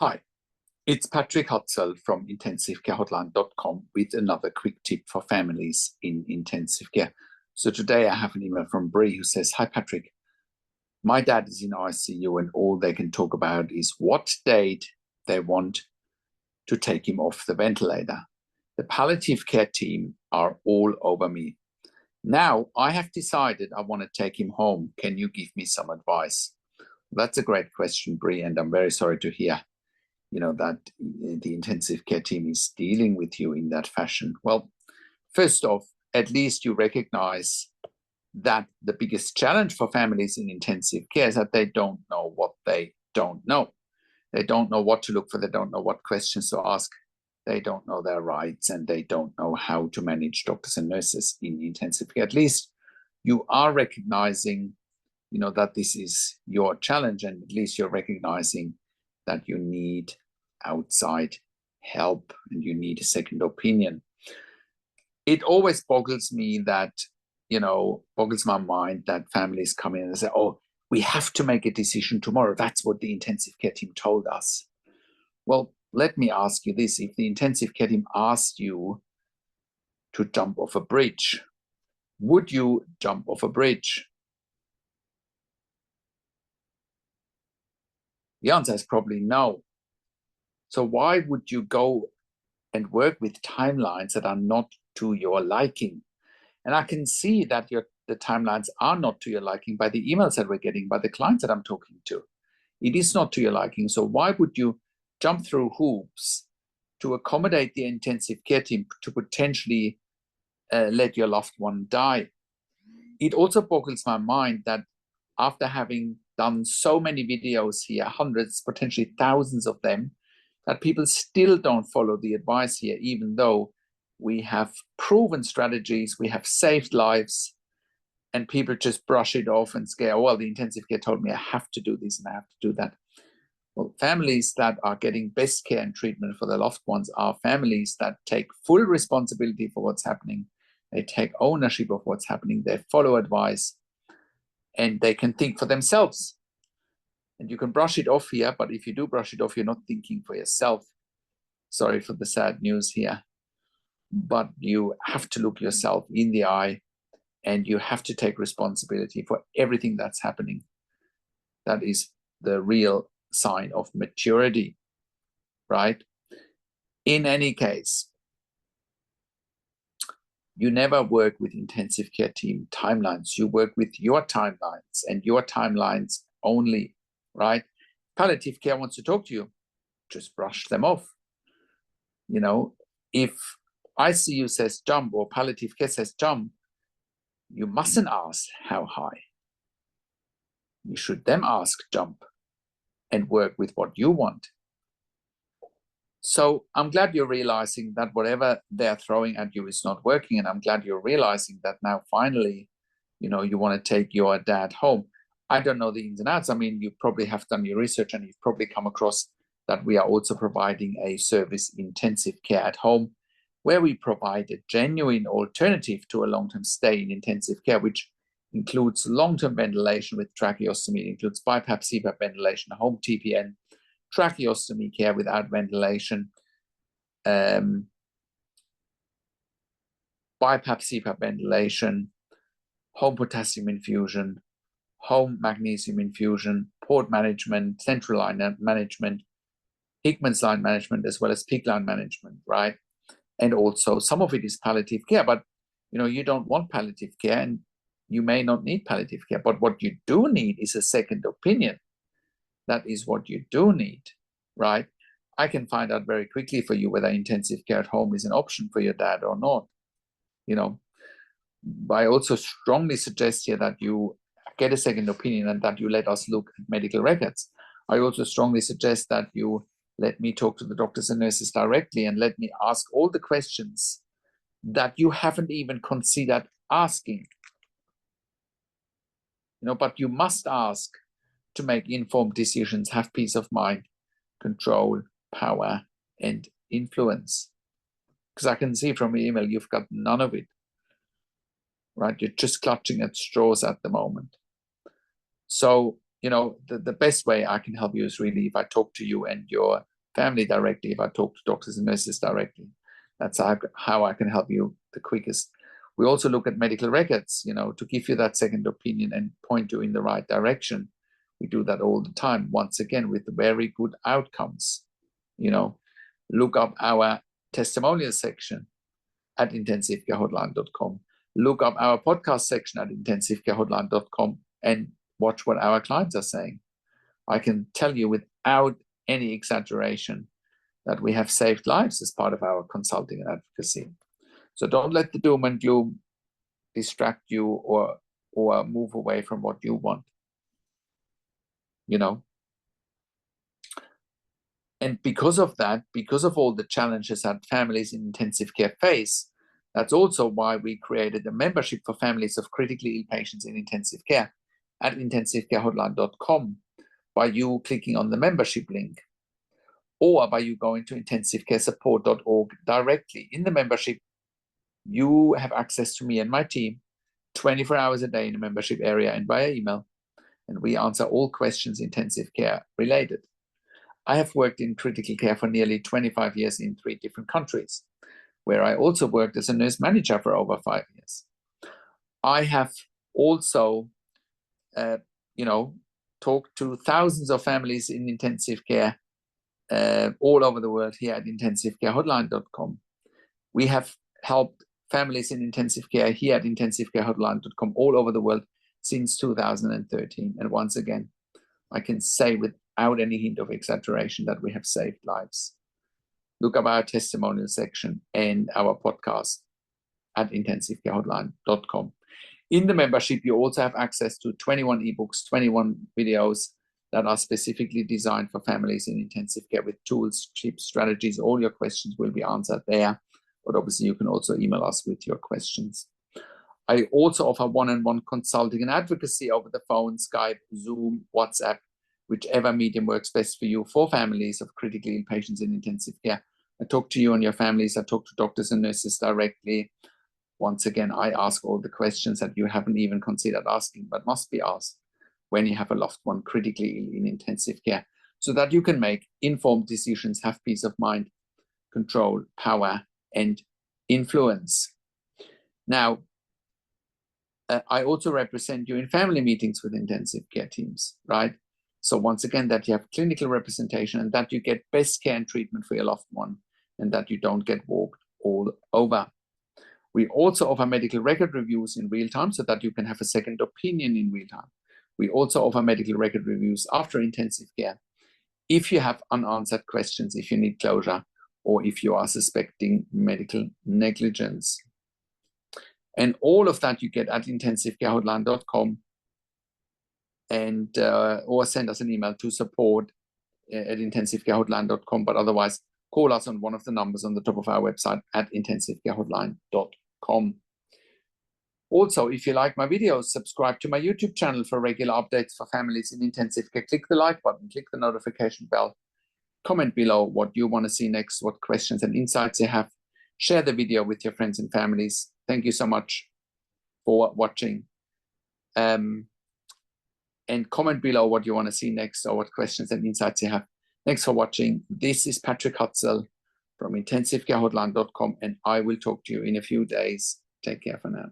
Hi, it's Patrick Hutzel from intensivecarehotline.com with another quick tip for families in intensive care. So today I have an email from Bree who says, "Hi Patrick, my dad is in ICU and all they can talk about is what date they want to take him off the ventilator. The palliative care team are all over me. Now I have decided I want to take him home. Can you give me some advice?" That's a great question, Bree, and I'm very sorry to hear that the intensive care team is dealing with you in that fashion. Well, first off, at least you recognize that the biggest challenge for families in intensive care is that they don't know what they don't know. They don't know what to look for. They don't know what questions to ask. They don't know their rights, and they don't know how to manage doctors and nurses in intensive care. At least you are recognizing, that this is your challenge, and at least you're recognizing that you need outside help and you need a second opinion. It always boggles me that, boggles my mind that families come in and say, "Oh, we have to make a decision tomorrow. That's what the intensive care team told us." Well, let me ask you this. If the intensive care team asked you to jump off a bridge, would you jump off a bridge? The answer is probably no. So why would you go and work with timelines that are not to your liking? And I can see that the timelines are not to your liking by the emails that we're getting, by the clients that I'm talking to. It is not to your liking. So why would you jump through hoops to accommodate the intensive care team to potentially let your loved one die? It also boggles my mind that after having done so many videos here, hundreds, potentially thousands of them, that people still don't follow the advice here, even though we have proven strategies, we have saved lives, and people just brush it off and scare, "Oh, well, the intensive care told me I have to do this and I have to do that." Well, families that are getting best care and treatment for their loved ones are families that take full responsibility for what's happening. They take ownership of what's happening. They follow advice, and they can think for themselves. And you can brush it off here, but if you do brush it off, you're not thinking for yourself. Sorry for the sad news here. But you have to look yourself in the eye, and you have to take responsibility for everything that's happening. That is the real sign of maturity, right? In any case, you never work with intensive care team timelines. You work with your timelines and your timelines only, right? Palliative care wants to talk to you, just brush them off. If ICU says jump or palliative care says jump, you mustn't ask how high. You should then ask jump and work with what you want. So I'm glad you're realizing that whatever they're throwing at you is not working. And I'm glad you're realizing that now finally, you want to take your dad home. I don't know the ins and outs. I mean, you probably have done your research and you've probably come across that we are also providing a service, intensive care at home, where we provide a genuine alternative to a long-term stay in intensive care, which includes long-term ventilation with tracheostomy. It includes BiPAP, CPAP ventilation, home TPN, tracheostomy care without ventilation, BiPAP, CPAP ventilation, home potassium infusion, home magnesium infusion, port management, central line management, Hickman's line management, as well as PICC line management, right? And also some of it is palliative care, but you don't want palliative care and you may not need palliative care, but what you do need is a second opinion. That is what you do need, right? I can find out very quickly for you whether intensive care at home is an option for your dad or not. I also strongly suggest here that you get a second opinion and that you let us look at medical records. I also strongly suggest that you let me talk to the doctors and nurses directly and let me ask all the questions that you haven't even considered asking. But you must ask to make informed decisions, have peace of mind, control, power, and influence. Because I can see from your email, you've got none of it, right? You're just clutching at straws at the moment. So you know, the best way I can help you is really if I talk to you and your family directly, if I talk to doctors and nurses directly. That's how I can help you the quickest. We also look at medical records, you know, to give you that second opinion and point you in the right direction. We do that all the time, once again, with very good outcomes. You know, look up our testimonial section at intensivecarehotline.com. Look up our podcast section at intensivecarehotline.com and watch what our clients are saying. I can tell you without any exaggeration that we have saved lives as part of our consulting and advocacy. So don't let the doom and gloom distract you or move away from what you want. You know, and because of that, because of all the challenges that families in intensive care face, that's also why we created a membership for families of critically ill patients in intensive care at intensivecarehotline.com by you clicking on the membership link, or by you going to intensivecaresupport.org directly. In the membership, you have access to me and my team 24 hours a day in the membership area and via email, and we answer all questions intensive care related. I have worked in critical care for nearly 25 years in 3 different countries, where I also worked as a nurse manager for over 5 years. I have also, you know, talked to thousands of families in intensive care all over the world here at intensivecarehotline.com. We have helped families in intensive care here at intensivecarehotline.com all over the world since 2013. And once again, I can say without any hint of exaggeration that we have saved lives. Look up our testimonial section and our podcast at intensivecarehotline.com. In the membership, you also have access to 21 ebooks, 21 videos that are specifically designed for families in intensive care with tools, tips, strategies. All your questions will be answered there. But obviously, you can also email us with your questions. I also offer one-on-one consulting and advocacy over the phone, Skype, Zoom, WhatsApp, whichever medium works best for you, for families of critically ill patients in intensive care. I talk to you and your families. I talk to doctors and nurses directly. Once again, I ask all the questions that you haven't even considered asking, but must be asked when you have a loved one critically ill in intensive care, so that you can make informed decisions, have peace of mind, control, power, and influence. Now, I also represent you in family meetings with intensive care teams, right? So once again, that you have clinical representation and that you get best care and treatment for your loved one and that you don't get walked all over. We also offer medical record reviews in real time so that you can have a second opinion in real time. We also offer medical record reviews after intensive care if you have unanswered questions, if you need closure, or if you are suspecting medical negligence. And all of that you get at intensivecarehotline.com, and or send us an email to support at intensivecarehotline.com, but otherwise call us on one of the numbers on the top of our website at intensivecarehotline.com. Also, if you like my videos, subscribe to my YouTube channel for regular updates for families in intensive care. Click the like button, click the notification bell, comment below what you want to see next, what questions and insights you have. Share the video with your friends and families. Thank you so much for watching. And comment below what you want to see next or what questions and insights you have. Thanks for watching. This is Patrick Hutzel from intensivecarehotline.com, and I will talk to you in a few days. Take care for now.